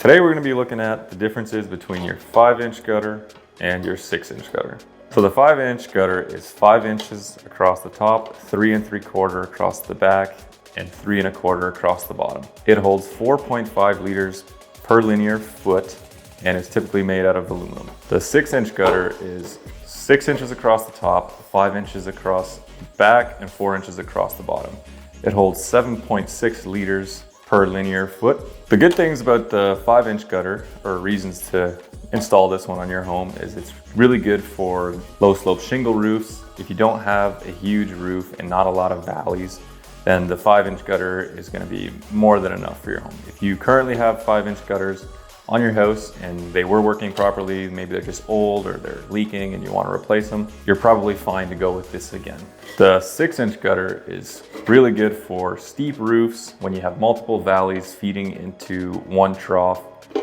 Today we're going to be looking at the differences between your 5-inch gutter and your 6-inch gutter. So the 5-inch gutter is 5 inches across the top, 3 3/4 across the back, and 3 1/4 across the bottom. It holds 4.5 liters per linear foot and is typically made out of aluminum. The 6-inch gutter is 6 inches across the top, 5 inches across the back, and 4 inches across the bottom. It holds 7.6 liters per linear foot. The good things about the 5-inch gutter, or reasons to install this one on your home, is it's really good for low slope shingle roofs. If you don't have a huge roof and not a lot of valleys, then the 5-inch gutter is going to be more than enough for your home. If you currently have 5-inch gutters on your house and they were working properly, maybe they're just old or they're leaking and you want to replace them, you're probably fine to go with this again. The 6-inch gutter is really good for steep roofs when you have multiple valleys feeding into one trough.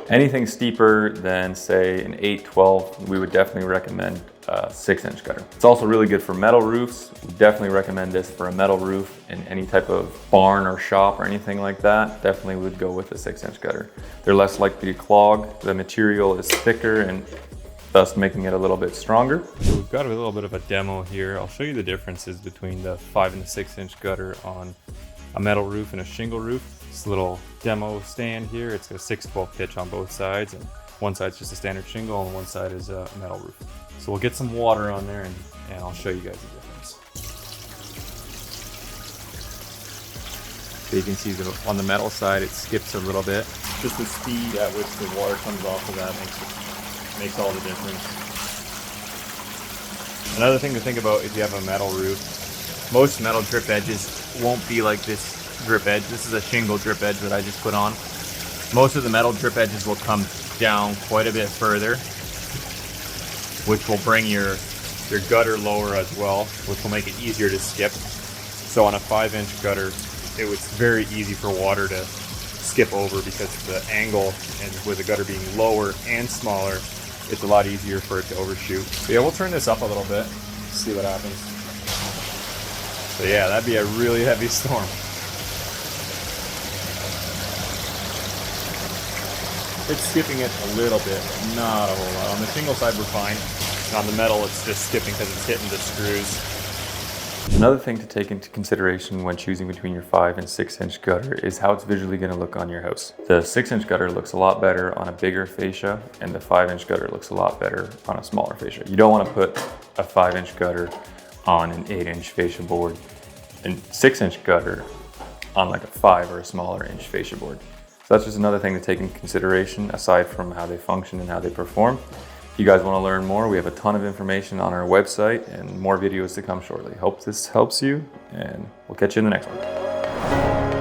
Anything steeper than say an 8-12, we would definitely recommend a 6-inch gutter. It's also really good for metal roofs. We definitely recommend this for a metal roof in any type of barn or shop or anything like that. Definitely would go with a 6-inch gutter. They're less likely to clog. The material is thicker and thus making it a little bit stronger. So we've got a little bit of a demo here. I'll show you the differences between the 5 and the 6-inch gutter on a metal roof and a shingle roof. This little demo stand here, it's a 6/12 pitch on both sides, and one side's just a standard shingle and one side is a metal roof. So we'll get some water on there and I'll show you guys the difference. So you can see that on the metal side it skips a little bit. Just the speed at which the water comes off of that makes all the difference. Another thing to think about if you have a metal roof, most metal drip edges won't be like this drip edge. This is a shingle drip edge that I just put on. Most of the metal drip edges will come down quite a bit further, which will bring your gutter lower as well, which will make it easier to skip. So on a 5-inch gutter, it's very easy for water to skip over because the angle, and with the gutter being lower and smaller, it's a lot easier for it to overshoot. So yeah, we'll turn this up a little bit, see what happens. So yeah, that'd be a really heavy storm. It's skipping it a little bit, not a whole lot. On the shingle side, we're fine. And on the metal, it's just skipping because it's hitting the screws. Another thing to take into consideration when choosing between your 5 and 6-inch gutter is how it's visually going to look on your house. The 6-inch gutter looks a lot better on a bigger fascia, and the 5-inch gutter looks a lot better on a smaller fascia. You don't want to put a 5-inch gutter on an 8-inch fascia board and 6-inch gutter on like a 5 or a smaller inch fascia board. So that's just another thing to take into consideration aside from how they function and how they perform. If you guys want to learn more, we have a ton of information on our website and more videos to come shortly. Hope this helps you, and we'll catch you in the next one.